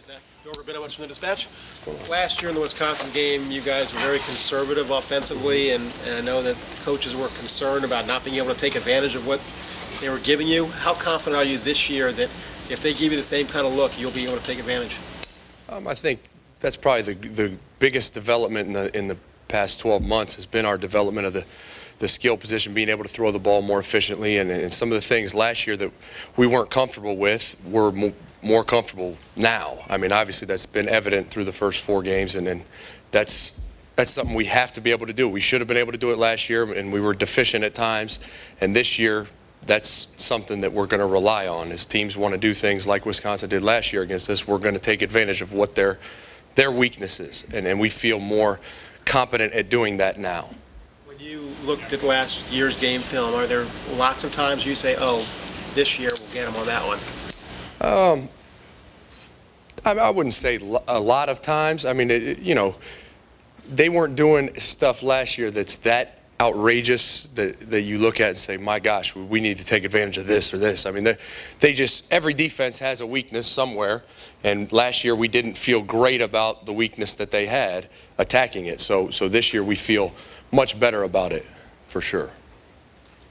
Zach Norberg, from the Dispatch. Last year in the Wisconsin game, you guys were very conservative offensively, and I know that coaches were concerned about not being able to take advantage of what they were giving you. How confident are you this year that if they give you the same kind of look, you'll be able to take advantage? I think that's probably the biggest development in the past 12 months has been our development of the skill position, being able to throw the ball more efficiently, and some of the things last year that we weren't comfortable with, we're more comfortable now. I mean, obviously that's been evident through the first 4 games, and that's something we have to be able to do. We should have been able to do it last year, and we were deficient at times, and this year that's something that we're going to rely on. As teams want to do things like Wisconsin did last year against us, we're going to take advantage of what their weaknesses, and we feel more competent at doing that now. When you looked at last year's game film, are there lots of times you say, oh, this year we'll get them on that one? I wouldn't say a lot of times. I mean, they weren't doing stuff last year that's that outrageous that you look at and say, my gosh, we need to take advantage of this or this. I mean, every defense has a weakness somewhere, and last year we didn't feel great about the weakness that they had attacking it. So this year we feel much better about it, for sure.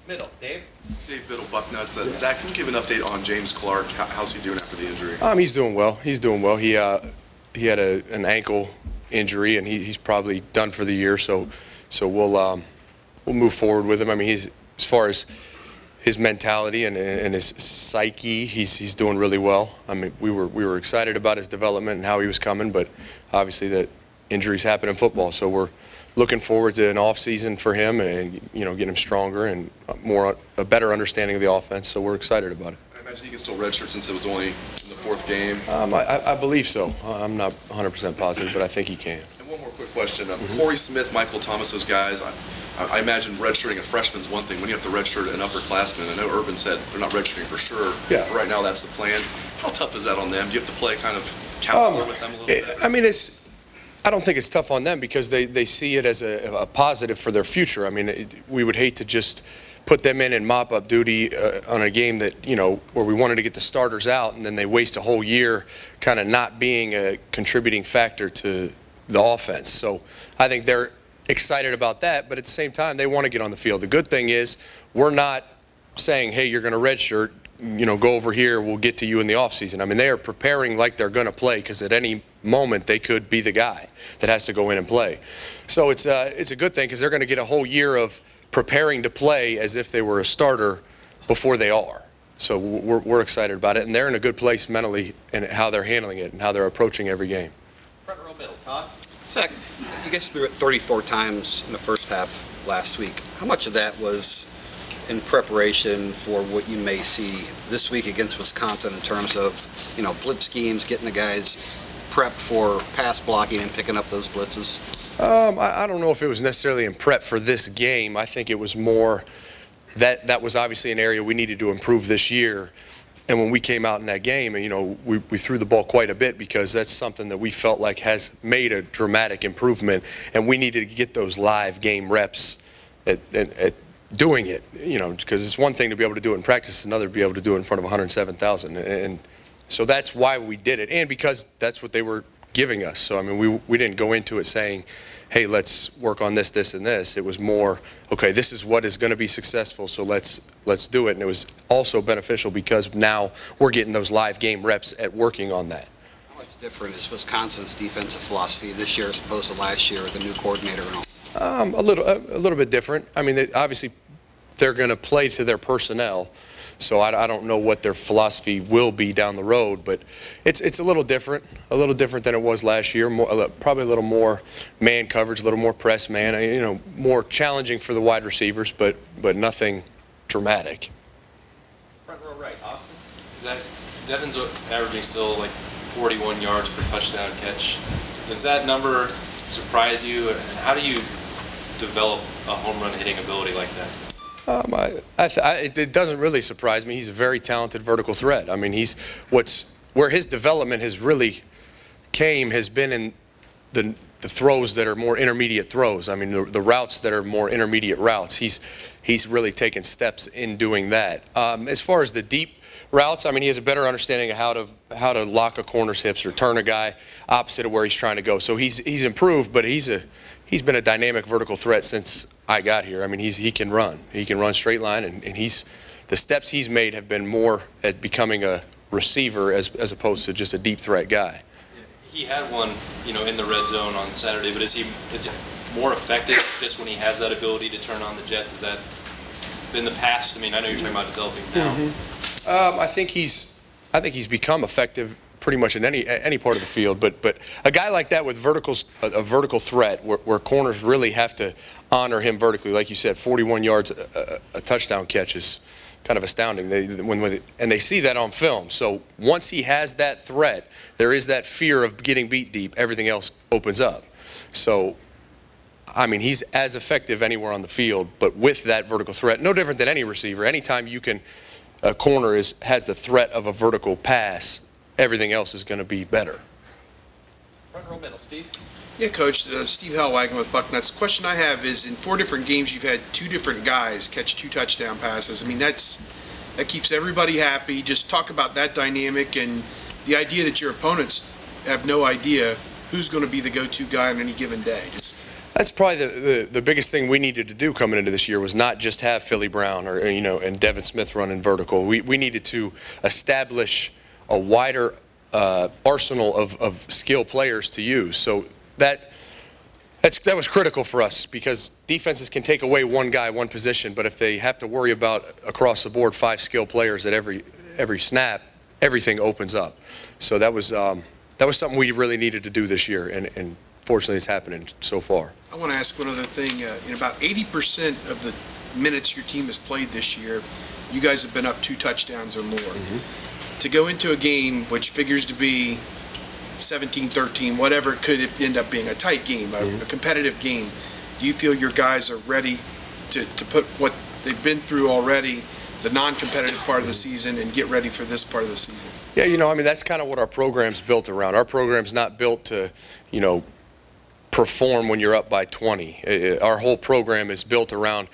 Middle, Dave? Dave Biddle, Bucknuts. Zach, can you give an update on James Clark? How's he doing after the injury? He's doing well. He's doing well. He had an ankle injury, and he's probably done for the year. So we'll move forward with him. I mean, as far as his mentality and his psyche, he's doing really well. I mean, we were excited about his development and how he was coming, but obviously that injuries happen in football. So we're looking forward to an off season for him and getting him stronger and a better understanding of the offense. So we're excited about it. I imagine he can still redshirt since it was only in the 4th game. I believe so. I'm not 100% positive, but I think he can. And one more quick question. Corey Smith, Michael Thomas, those guys, I imagine redshirting a freshman's one thing. When you have to redshirt an upperclassman, I know Urban said they're not redshirting for sure. Yeah. Right now that's the plan. How tough is that on them? Do you have to play kind of counselor with them a little bit? I mean, I don't think it's tough on them because they see it as a positive for their future. I mean, we would hate to just put them in mop-up duty on a game that, where we wanted to get the starters out, and then they waste a whole year kind of not being a contributing factor to the offense. So I think they're excited about that, but at the same time, they want to get on the field. The good thing is we're not saying, hey, you're going to redshirt, go over here, we'll get to you in the offseason. I mean, they are preparing like they're going to play because at any moment they could be the guy that has to go in and play. So it's a good thing because they're going to get a whole year of preparing to play as if they were a starter before they are. So we're excited about it, and they're in a good place mentally in how they're handling it and how they're approaching every game. Front row middle, Todd? Zach, you guys threw it 34 times in the first half last week. How much of that was in preparation for what you may see this week against Wisconsin in terms of, blitz schemes, getting the guys prepped for pass blocking and picking up those blitzes? I don't know if it was necessarily in prep for this game. I think it was more that was obviously an area we needed to improve this year. And when we came out in that game, we threw the ball quite a bit because that's something that we felt like has made a dramatic improvement, and we needed to get those live game reps at doing it, because it's one thing to be able to do it in practice, it's another to be able to do it in front of 107,000. And so that's why we did it, and because that's what they were giving us. So, I mean, we didn't go into it saying, hey, let's work on this, this, and this. It was more, okay, this is what is going to be successful, so let's do it. And it was also beneficial because now we're getting those live game reps at working on that. How much different is Wisconsin's defensive philosophy this year as opposed to last year with the new coordinator and all? A little bit different. I mean, obviously they're going to play to their personnel, so I don't know what their philosophy will be down the road, but it's a little different than it was last year. Probably a little more man coverage, a little more press man. More challenging for the wide receivers, but nothing dramatic. Front row right, Austin? Devin's averaging still like 41 yards per touchdown catch. Does that number surprise you? And how do you develop a home run hitting ability like that? It doesn't really surprise me. He's a very talented vertical threat. I mean, where his development has really has been in the throws that are more intermediate throws. I mean, the routes that are more intermediate routes. He's really taken steps in doing that. As far as the deep routes. I mean, he has a better understanding of how to lock a corner's hips or turn a guy opposite of where he's trying to go. So he's improved, but he's been a dynamic vertical threat since I got here. I mean, he can run. He can run straight line, and the steps he's made have been more at becoming a receiver as opposed to just a deep threat guy. He had one, in the red zone on Saturday, but is it more effective just when he has that ability to turn on the jets? Is that in the past? I mean, I know you're talking about developing now. I think he's become effective pretty much in any part of the field, but a guy like that with a vertical threat where corners really have to honor him vertically, like you said, 41 yards, a touchdown catch is kind of astounding. And they see that on film. So once he has that threat, there is that fear of getting beat deep. Everything else opens up. So, I mean, he's as effective anywhere on the field, but with that vertical threat, no different than any receiver. Anytime a corner has the threat of a vertical pass, everything else is going to be better. Front row middle, Steve. Yeah, Coach, Steve Hellwagon with Bucknuts. Question I have is, in 4 different games, you've had 2 different guys catch 2 touchdown passes. I mean, that keeps everybody happy. Just talk about that dynamic and the idea that your opponents have no idea who's going to be the go-to guy on any given day. That's probably the biggest thing we needed to do coming into this year was not just have Philly Brown and Devin Smith running vertical. We needed to establish a wider arsenal of skill players to use. So that was critical for us because defenses can take away one guy, one position, but if they have to worry about across the board 5 skill players at every snap, everything opens up. So that was something we really needed to do this year, and fortunately it's happening so far. I want to ask one other thing. In about 80% of the minutes your team has played this year, you guys have been up 2 touchdowns or more. To go into a game which figures to be 17-13, whatever it could end up being, a tight game, a competitive game, do you feel your guys are ready to put what they've been through already, the non-competitive part of the season, and get ready for this part of the season? Yeah, I mean, that's kind of what our program's built around. Our program's not built to, perform when you're up by 20. Our whole program is built around,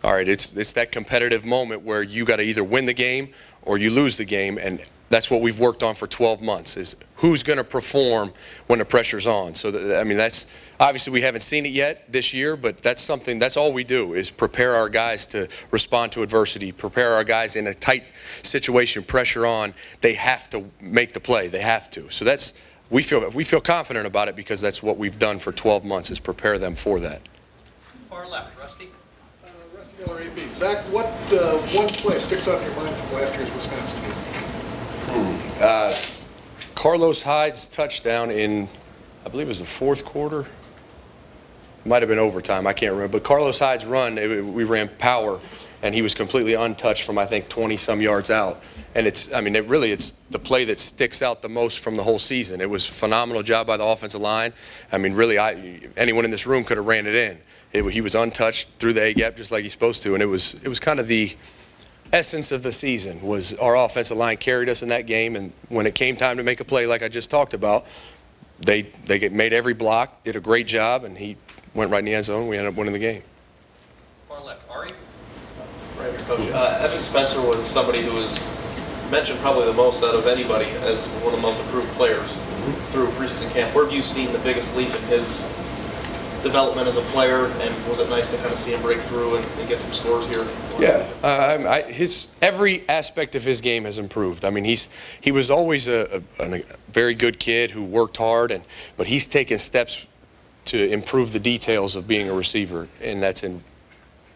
all right, it's that competitive moment where you got to either win the game or you lose the game, and that's what we've worked on for 12 months is who's going to perform when the pressure's on. So, that's obviously we haven't seen it yet this year, but that's all we do is prepare our guys to respond to adversity, prepare our guys in a tight situation, pressure on. They have to make the play. They have to. So we feel confident about it because that's what we've done for 12 months is prepare them for that. Far left, Rusty. Rusty Miller, AB. Zach, what one play sticks out in your mind from last year's Wisconsin game? Carlos Hyde's touchdown in, I believe it was the 4th quarter. Might have been overtime, I can't remember. But Carlos Hyde's run, we ran power, and he was completely untouched from, I think, 20-some yards out. And it's the play that sticks out the most from the whole season. It was a phenomenal job by the offensive line. I mean, really, anyone in this room could have ran it in. He was untouched through the A-gap just like he's supposed to, and it was kind of the essence of the season was our offensive line carried us in that game, and when it came time to make a play like I just talked about, they made every block, did a great job, and he went right in the end zone, and we ended up winning the game. Far left, Ari. Right here, Coach. Evan Spencer was somebody who was mentioned probably the most out of anybody as one of the most improved players through preseason camp. Where have you seen the biggest leap in his development as a player, and was it nice to kind of see him break through and get some scores here? Yeah, every aspect of his game has improved. I mean, he was always a very good kid who worked hard, but he's taken steps to improve the details of being a receiver, and that's in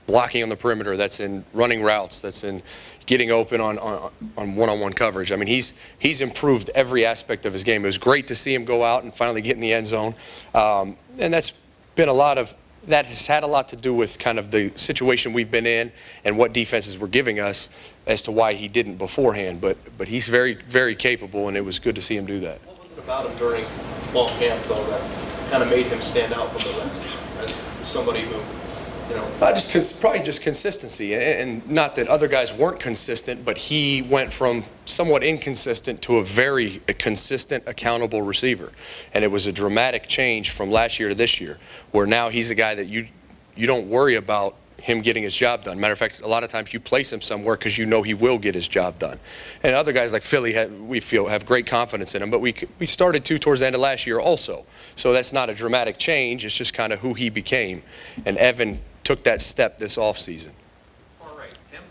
blocking on the perimeter, that's in running routes, that's in getting open on one-on-one coverage. I mean, he's improved every aspect of his game. It was great to see him go out and finally get in the end zone, and that's been that has had a lot to do with kind of the situation we've been in and what defenses were giving us as to why he didn't beforehand. But he's very, very capable, and it was good to see him do that. What was it about him during fall camp, though, that kind of made him stand out from the rest as somebody who, probably just consistency, and not that other guys weren't consistent, but he went from somewhat inconsistent to a very consistent, accountable receiver, and it was a dramatic change from last year to this year, where now he's a guy that you don't worry about him getting his job done. Matter of fact, a lot of times you place him somewhere because you know he will get his job done. And other guys like Philly, we feel have great confidence in him, but we started to towards the end of last year also. So that's not a dramatic change. It's just kind of who he became. And Evan took that step this offseason. Far right, Tim.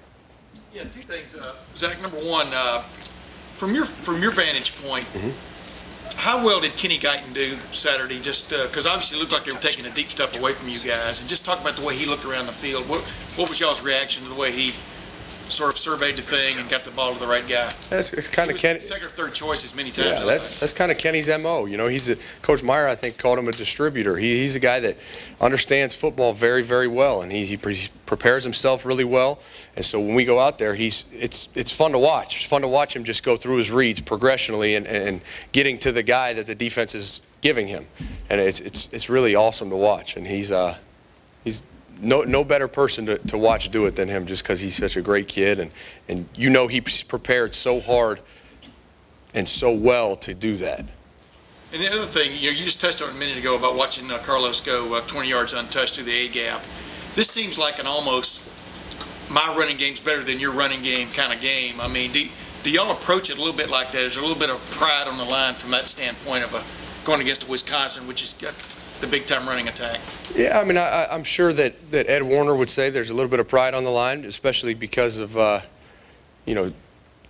Yeah, two things. Zach, number one, from your vantage point, how well did Kenny Guyton do Saturday? Just because obviously it looked like they were taking the deep stuff away from you guys, and just talk about the way he looked around the field. What was y'all's reaction to the way he sort of surveyed the thing and got the ball to the right guy? That's kind of Kenny. Second or third choices many times. Yeah, that's kind of Kenny's MO. You know, Coach Meyer, I think, called him a distributor. He's a guy that understands football very, very well, and he prepares himself really well. And so when we go out there, it's fun to watch. It's fun to watch him just go through his reads progressionally and getting to the guy that the defense is giving him. And it's really awesome to watch. And he's no better person to watch do it than him, just because he's such a great kid. And you know he's prepared so hard and so well to do that. And the other thing, you just touched on it a minute ago about watching Carlos go 20 yards untouched through the A-gap. This seems like an almost my running game's better than your running game kind of game. I mean, do y'all approach it a little bit like that? Is there a little bit of pride on the line from that standpoint of going against Wisconsin, which has got the big-time running attack? Yeah, I mean, I'm sure that Ed Warner would say there's a little bit of pride on the line, especially because of,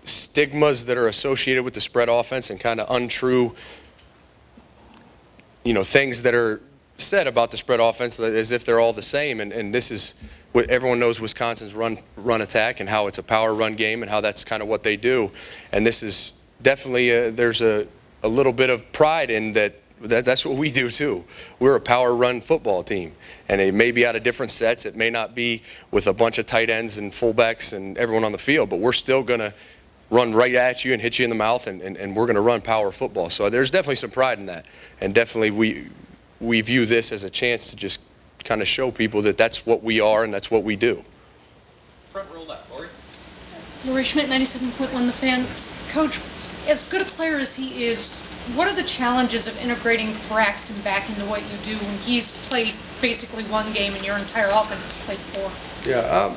stigmas that are associated with the spread offense and kind of untrue, things that are said about the spread offense as if they're all the same. And this is what everyone knows, Wisconsin's run attack and how it's a power run game and how that's kind of what they do. And this is definitely, there's a little bit of pride in that. That's what we do too. We're a power run football team, and it may be out of different sets. It may not be with a bunch of tight ends and fullbacks and everyone on the field, but we're still going to run right at you and hit you in the mouth, and we're going to run power football. So there's definitely some pride in that, and definitely we view this as a chance to just kind of show people that that's what we are and that's what we do. Front row left, Lori. Lori Schmidt, 97.1 The Fan. Coach, as good a player as he is, what are the challenges of integrating Braxton back into what you do when he's played basically one game and your entire offense has played four? Yeah,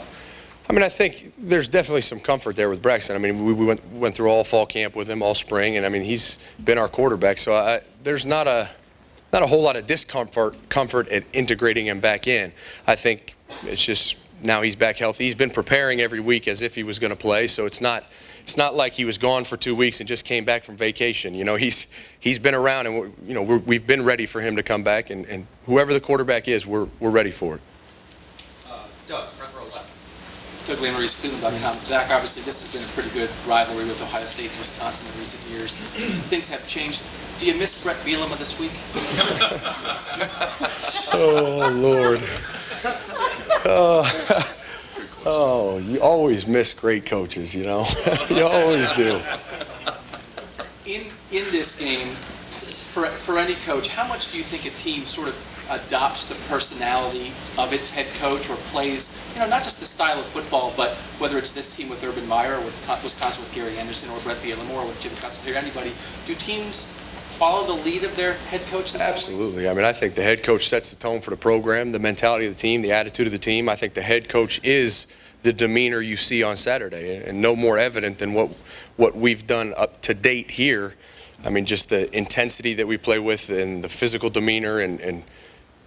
I mean, I think there's definitely some comfort there with Braxton. I mean, we went through all fall camp with him, all spring, and I mean, he's been our quarterback. So there's not a whole lot of comfort at integrating him back in. I think it's just now he's back healthy. He's been preparing every week as if he was going to play, so it's not like he was gone for 2 weeks and just came back from vacation. He's been around, and we've been ready for him to come back, and whoever the quarterback is, we're ready for it. Doug, front row left. Doug Landry, Cleveland.com. Zach, obviously this has been a pretty good rivalry with Ohio State and Wisconsin in recent years. Things have changed. Do you miss Brett Bielema this week? Oh, Lord. Oh, you always miss great coaches, You always do. In this game, for any coach, how much do you think a team sort of adopts the personality of its head coach or plays, not just the style of football, but whether it's this team with Urban Meyer or with Wisconsin with Gary Anderson or Brett Bielema or with Jim Cutler or anybody, do teams follow the lead of their head coach? Absolutely. I mean, I think the head coach sets the tone for the program, the mentality of the team, the attitude of the team. I think the head coach is the demeanor you see on Saturday, and no more evident than what we've done up to date here. I mean, just the intensity that we play with and the physical demeanor, and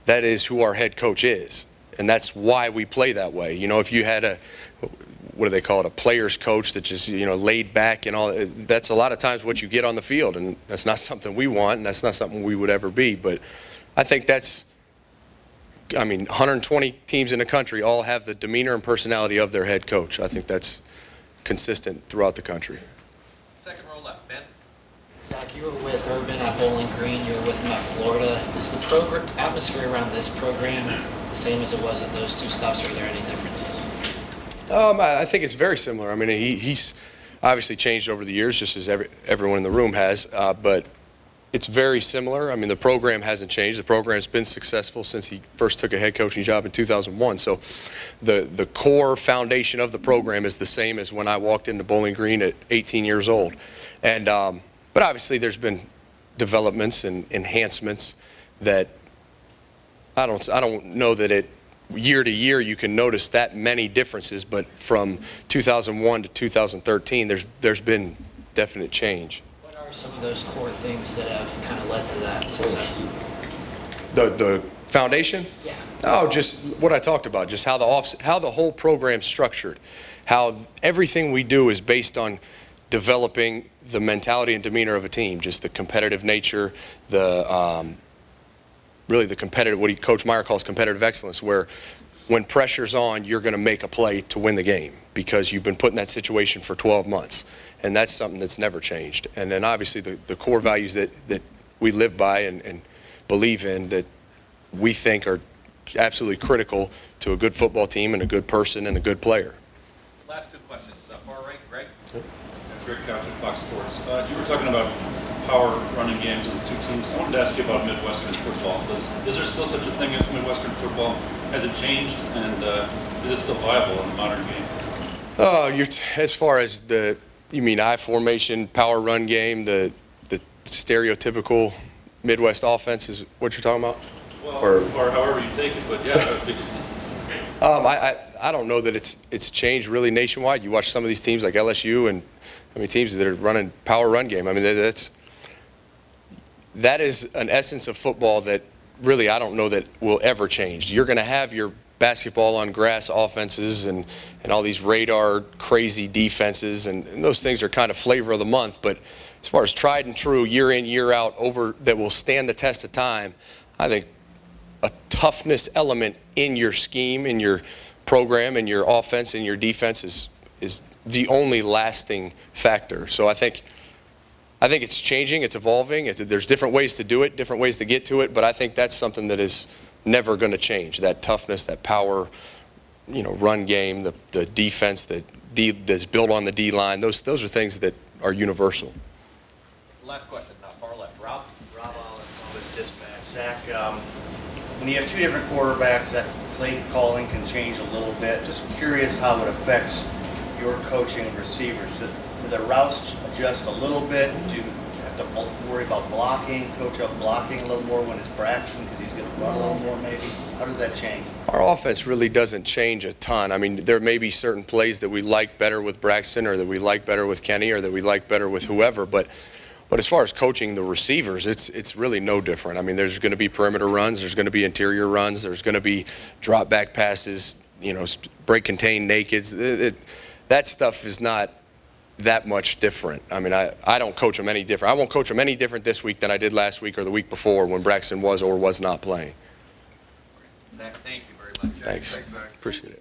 that is who our head coach is. And that's why we play that way. If you had what do they call it, a player's coach that just, laid back and all, that's a lot of times what you get on the field, and that's not something we want, and that's not something we would ever be. But I think 120 teams in the country all have the demeanor and personality of their head coach. I think that's consistent throughout the country. Second row left, Ben. Zach, you were with Urban at Bowling Green, you were with him at Florida. Is the atmosphere around this program the same as it was at those two stops, or are there any differences? I think it's very similar. I mean, he's obviously changed over the years, just as everyone in the room has, but it's very similar. I mean, the program hasn't changed. The program's been successful since he first took a head coaching job in 2001. So the core foundation of the program is the same as when I walked into Bowling Green at 18 years old. And but obviously there's been developments and enhancements that I don't know that it year to year, you can notice that many differences, but from 2001 to 2013, there's been definite change. What are some of those core things that have kind of led to that success? The foundation? Yeah. Oh, just what I talked about, just how the whole program's structured, how everything we do is based on developing the mentality and demeanor of a team, just the competitive nature, really the competitive, what Coach Meyer calls competitive excellence, where when pressure's on, you're going to make a play to win the game because you've been put in that situation for 12 months. And that's something that's never changed. And then obviously the core values that we live by and believe in that we think are absolutely critical to a good football team and a good person and a good player. Last two questions. Far right, Greg. Greg Couch at Fox Sports. You were talking about power running games of the two teams. I wanted to ask you about Midwestern football. Is there still such a thing as Midwestern football? Has it changed, and is it still viable in the modern game? As far as you mean I formation, power run game, the stereotypical Midwest offense is what you're talking about? Well, or however you take it, but yeah. I don't know that it's changed really nationwide. You watch some of these teams like LSU and teams that are running power run game. I mean, that is an essence of football that really I don't know that will ever change. You're going to have your basketball on grass offenses and all these radar crazy defenses, and those things are kind of flavor of the month. But as far as tried and true, year in, year out, that will stand the test of time, I think a toughness element in your scheme, in your program, in your offense, in your defense is the only lasting factor. So I think it's changing, it's evolving. There's different ways to do it, different ways to get to it, but I think that's something that is never going to change. That toughness, that power, run game, the defense that's built on the D line. Those are things that are universal. Last question. Far left, Rob. Rob Allen, Columbus Dispatch. Zach, when you have two different quarterbacks, that play calling can change a little bit. Just curious how it affects your coaching of receivers. Do the routes adjust a little bit? Do you have to worry about blocking, coach up blocking a little more when it's Braxton because he's going to run a little more maybe? How does that change? Our offense really doesn't change a ton. I mean, there may be certain plays that we like better with Braxton or that we like better with Kenny or that we like better with whoever, but as far as coaching the receivers, it's really no different. I mean, there's going to be perimeter runs, there's going to be interior runs, there's going to be drop back passes, break contain nakeds. That stuff is not that much different. I mean, I don't coach them any different. I won't coach them any different this week than I did last week or the week before when Braxton was or was not playing. Zach, thank you very much. Thanks. Appreciate it.